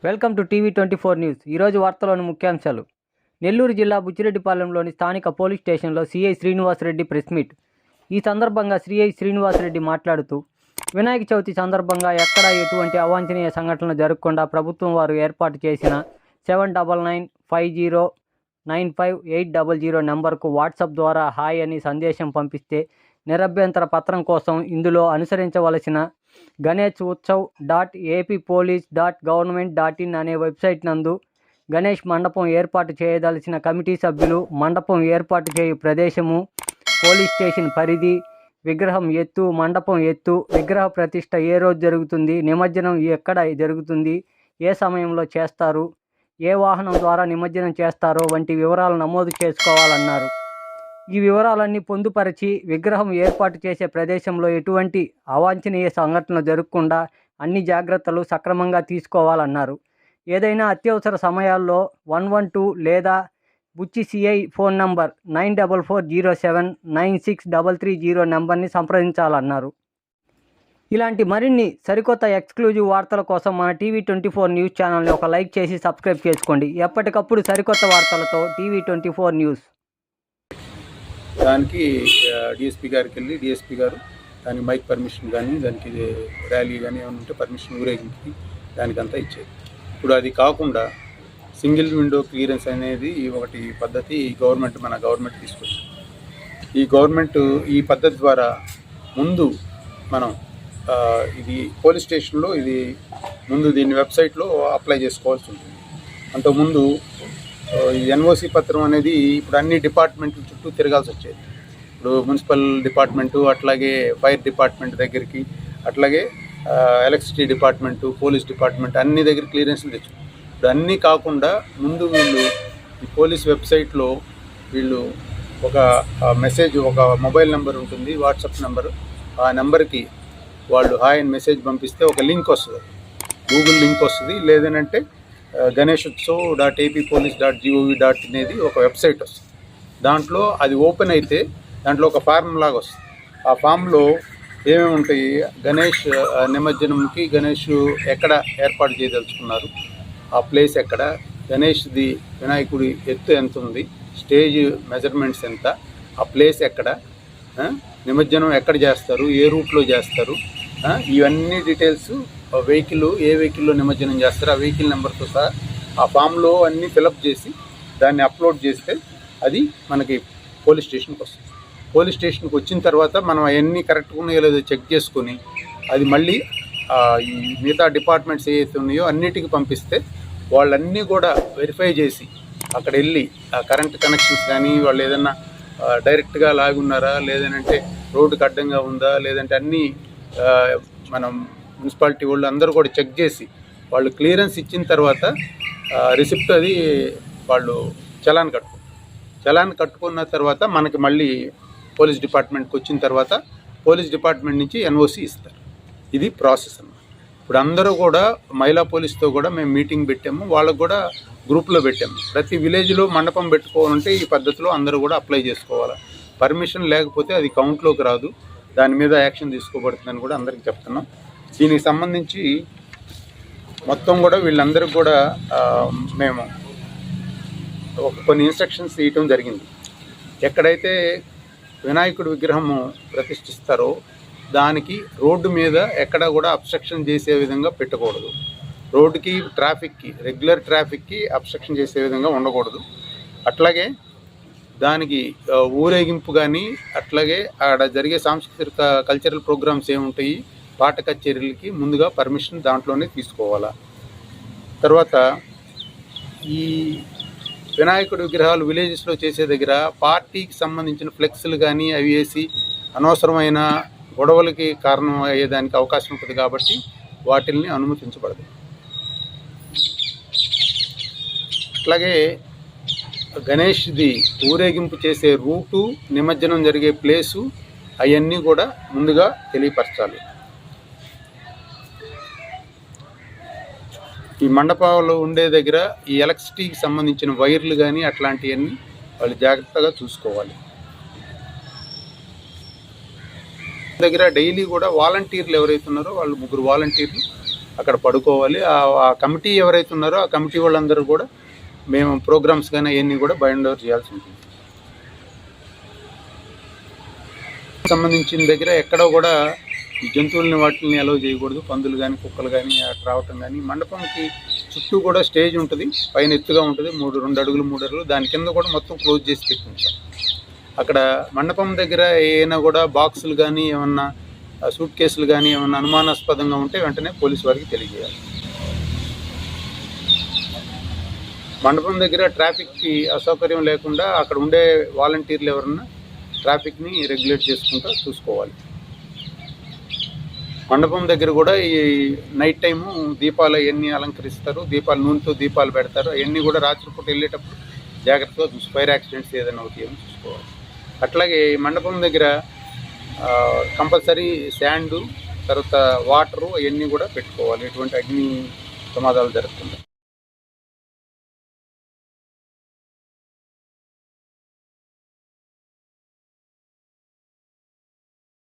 Welcome to టీవీ24 news. ఈరోజు వార్తలోని ముఖ్యాంశాలు. నెల్లూరు జిల్లా బుచ్చిరెడ్డిపాలెంలోని స్థానిక పోలీస్ స్టేషన్లో సిఐ శ్రీనివాసరెడ్డి ప్రెస్ మీట్. ఈ సందర్భంగా సిఐ శ్రీనివాసరెడ్డి మాట్లాడుతూ, వినాయక చవితి సందర్భంగా ఎక్కడా ఎటువంటి అవాంఛనీయ సంఘటనలు జరగకుండా ప్రభుత్వం వారు ఏర్పాటు చేసిన 7995095800 నెంబర్కు వాట్సాప్ ద్వారా హాయ్ అని సందేశం పంపిస్తే నిరభ్యంతర పత్రం కోసం ఇందులో అనుసరించవలసిన ganeshootsav.appolice.government.in అనే వెబ్సైట్ నందు గణేష్ మండపం ఏర్పాటు చేయదలిచిన కమిటీ సభ్యులు, మండపం ఏర్పాటు చేయు ప్రదేశము, పోలీస్ స్టేషన్ పరిధి, విగ్రహం ఎత్తు, మండపం ఎత్తు, విగ్రహ ప్రతిష్ట ఏ రోజు జరుగుతుంది, నిమజ్జనం ఎక్కడ జరుగుతుంది, ఏ సమయంలో చేస్తారు, ఏ వాహనం ద్వారా నిమజ్జనం చేస్తారో వంటి వివరాలు నమోదు చేసుకోవాలన్నారు. ఈ వివరాలన్నీ పొందుపరిచి విగ్రహం ఏర్పాటు చేసే ప్రదేశంలో ఎటువంటి అవాంఛనీయ సంఘటనలు జరగకుండా అన్ని జాగ్రత్తలు సక్రమంగా తీసుకోవాలన్నారు. ఏదైనా అత్యవసర సమయాల్లో 112 లేదా బుచ్చి సిఐ ఫోన్ నంబర్ 9440796330 నెంబర్ని సంప్రదించాలన్నారు. ఇలాంటి మరిన్ని సరికొత్త ఎక్స్క్లూజివ్ వార్తల కోసం మన టీవీ24 న్యూస్ ఛానల్ని ఒక లైక్ చేసి సబ్స్క్రైబ్ చేసుకోండి. ఎప్పటికప్పుడు సరికొత్త వార్తలతో టీవీ24 న్యూస్. దానికి డిఎస్పీ గారికి వెళ్ళి డిఎస్పీ గారు దానికి మైక్ పర్మిషన్ కానీ, దానికి ర్యాలీ కానీ ఏమైనా ఉంటే పర్మిషన్ ఊరేగింపుకి దానికంతా ఇచ్చేది. ఇప్పుడు అది కాకుండా సింగిల్ విండో క్లియరెన్స్ అనేది ఒకటి పద్ధతి మన గవర్నమెంట్ తీసుకొచ్చింది. ఈ పద్ధతి ద్వారా ముందు మనం ఇది పోలీస్ స్టేషన్లో ముందు దీన్ని వెబ్సైట్లో అప్లై చేసుకోవాల్సి ఉంటుంది. అంతకుముందు ఈ ఎన్ఓసి పత్రం అనేది ఇప్పుడు అన్ని డిపార్ట్మెంట్ల చుట్టూ తిరగాల్సి వచ్చేది. ఇప్పుడు మున్సిపల్ డిపార్ట్మెంటు, అట్లాగే ఫైర్ డిపార్ట్మెంట్ దగ్గరికి, అట్లాగే ఎలక్ట్రిసిటీ డిపార్ట్మెంటు, పోలీస్ డిపార్ట్మెంట్ అన్ని దగ్గర క్లియరెన్స్లు తెచ్చుకుంటారు. ఇప్పుడు అన్నీ కాకుండా ముందు వీళ్ళు ఈ పోలీస్ వెబ్సైట్లో వీళ్ళు ఒక మెసేజ్, ఒక మొబైల్ నెంబర్ ఉంటుంది, వాట్సాప్ నెంబరు, ఆ నెంబర్కి వాళ్ళు హాయ్ అని మెసేజ్ పంపిస్తే ఒక లింక్ వస్తుంది, గూగుల్ లింక్ వస్తుంది. లేదనంటే ganeshootsav.appolice.gov.in అనేది ఒక వెబ్సైట్ వస్తుంది. దాంట్లో అది ఓపెన్ అయితే దాంట్లో ఒక ఫార్మ్ లాగా వస్తుంది. ఆ ఫామ్లో ఏమేమి ఉంటాయి, గణేష్ నిమజ్జనంకి గణేష్ ఎక్కడ ఏర్పాటు చేయదలుచుకున్నారు, ఆ ప్లేస్ ఎక్కడ, గణేష్ది వినాయకుడి ఎత్తు ఎంత ఉంది, స్టేజ్ మెజర్మెంట్స్ ఎంత, ఆ ప్లేస్ ఎక్కడ, నిమజ్జనం ఎక్కడ చేస్తారు, ఏ రూట్లో చేస్తారు, ఇవన్నీ డీటెయిల్స్, వెహికల్ ఏ వెహికల్లో నిమజ్జనం చేస్తారు, ఆ వెహికల్ నెంబర్తో సహా ఆ ఫామ్లో అన్నీ ఫిలప్ చేసి దాన్ని అప్లోడ్ చేస్తే అది మనకి పోలీస్ స్టేషన్కి వస్తుంది. పోలీస్ స్టేషన్కి వచ్చిన తర్వాత మనం అవన్నీ కరెక్ట్గా ఉన్నాయో లేదో చెక్ చేసుకొని అది మళ్ళీ ఈ మిగతా డిపార్ట్మెంట్స్ ఏవైతే ఉన్నాయో అన్నిటికీ పంపిస్తే వాళ్ళన్నీ కూడా వెరిఫై చేసి అక్కడ వెళ్ళి ఆ కరెంట్ కనెక్షన్స్ కానీ, వాళ్ళు ఏదన్నా డైరెక్ట్గా లాగి ఉన్నారా, లేదంటే రోడ్డుకి అడ్డంగా ఉందా, లేదంటే అన్నీ మనం మున్సిపాలిటీ వాళ్ళు అందరూ కూడా చెక్ చేసి వాళ్ళు క్లియరెన్స్ ఇచ్చిన తర్వాత రిసిప్ట్ అది వాళ్ళు చలాన్ కట్టుకున్న తర్వాత మనకి మళ్ళీ పోలీస్ డిపార్ట్మెంట్కి వచ్చిన తర్వాత పోలీస్ డిపార్ట్మెంట్ నుంచి ఎన్ఓసి ఇస్తారు. ఇది ప్రాసెస్ అన్నమాట. ఇప్పుడు అందరూ కూడా మహిళా పోలీస్తో కూడా మేము మీటింగ్ పెట్టాము, వాళ్ళకు కూడా గ్రూప్లో పెట్టాము. ప్రతి విలేజ్లో మండపం పెట్టుకోవాలంటే ఈ పద్ధతిలో అందరూ కూడా అప్లై చేసుకోవాలి. పర్మిషన్ లేకపోతే అది కౌంట్లోకి రాదు, దాని మీద యాక్షన్ తీసుకోబడుతుందని కూడా అందరికీ చెప్తున్నాం. దీనికి సంబంధించి మొత్తం కూడా వీళ్ళందరికీ కూడా మేము కొన్ని ఇన్స్ట్రక్షన్స్ ఇవ్వటం జరిగింది. ఎక్కడైతే వినాయకుడి విగ్రహము ప్రతిష్ఠిస్తారో దానికి రోడ్డు మీద ఎక్కడ కూడా అబ్స్ట్రక్షన్ చేసే విధంగా పెట్టకూడదు. రోడ్డుకి, ట్రాఫిక్కి, రెగ్యులర్ ట్రాఫిక్కి అబ్స్ట్రక్షన్ చేసే విధంగా ఉండకూడదు. అట్లాగే దానికి ఊరేగింపు కానీ, అట్లాగే అక్కడ జరిగే సాంస్కృతిక కల్చరల్ ప్రోగ్రామ్స్ ఏముంటాయి, పాట కచేరీలకి ముందుగా పర్మిషన్ దాంట్లోనే తీసుకోవాలా. తర్వాత ఈ వినాయకుడి విగ్రహాలు విలేజెస్లో చేసే దగ్గర పార్టీకి సంబంధించిన ఫ్లెక్స్లు కానీ అవి వేసి అనవసరమైన గొడవలకి కారణం అయ్యేదానికి అవకాశం ఉంటుంది కాబట్టి వాటిల్ని అనుమతించబడదు. అట్లాగే గణేష్ది ఊరేగింపు చేసే రూటు, నిమజ్జనం జరిగే ప్లేసు అవన్నీ కూడా ముందుగా తెలియపరచాలి. ఈ మండపాలు ఉండే దగ్గర ఈ ఎలక్ట్రిసిటీకి సంబంధించిన వైర్లు కానీ అట్లాంటివన్నీ వాళ్ళు జాగ్రత్తగా చూసుకోవాలి. దగ్గర డైలీ కూడా వాలంటీర్లు ఎవరైతే ఉన్నారో వాళ్ళు 3 వాలంటీర్లు అక్కడ పడుకోవాలి. ఆ కమిటీ ఎవరైతే ఉన్నారో ఆ కమిటీ వాళ్ళందరూ కూడా మేము ప్రోగ్రామ్స్ కానీ అవన్నీ కూడా బైండ్ ఓవర్ చేయాల్సి ఉంటుంది. సంబంధించిన దగ్గర ఎక్కడ కూడా ఈ జంతువులని వాటిని అలౌ చేయకూడదు. పందులు కానీ కుక్కలు కానీ అటు రావటం కానీ. మండపంకి చుట్టూ కూడా స్టేజ్ ఉంటుంది, పైన ఎత్తుగా ఉంటుంది, 2 అడుగులు 3 అడుగులు. దాని కింద కూడా మొత్తం క్లోజ్ చేసి పెట్టుకుంటాం. అక్కడ మండపం దగ్గర ఏమైనా కూడా బాక్సులు కానీ ఏమన్నా సూట్ కేసులు కానీ ఏమన్నా అనుమానాస్పదంగా ఉంటే వెంటనే పోలీసు వారికి తెలియజేయాలి. మండపం దగ్గర ట్రాఫిక్కి అసౌకర్యం లేకుండా అక్కడ ఉండే వాలంటీర్లు ఎవరన్నా ట్రాఫిక్ని రెగ్యులేట్ చేసుకుంటూ చూసుకోవాలి. మండపం దగ్గర కూడా ఈ నైట్ టైము దీపాలు అవన్నీ అలంకరిస్తారు, నూనెతో దీపాలు పెడతారు. అవన్నీ కూడా రాత్రిపూట వెళ్ళేటప్పుడు జాగ్రత్తగా చూసి ఫైర్ యాక్సిడెంట్స్ ఏదైనా అవుతాయని చూసుకోవాలి. అట్లాగే మండపం దగ్గర కంపల్సరీ శాండు, తర్వాత వాటరు అవన్నీ కూడా పెట్టుకోవాలి, ఎటువంటి అగ్ని ప్రమాదాలు జరగకుండా.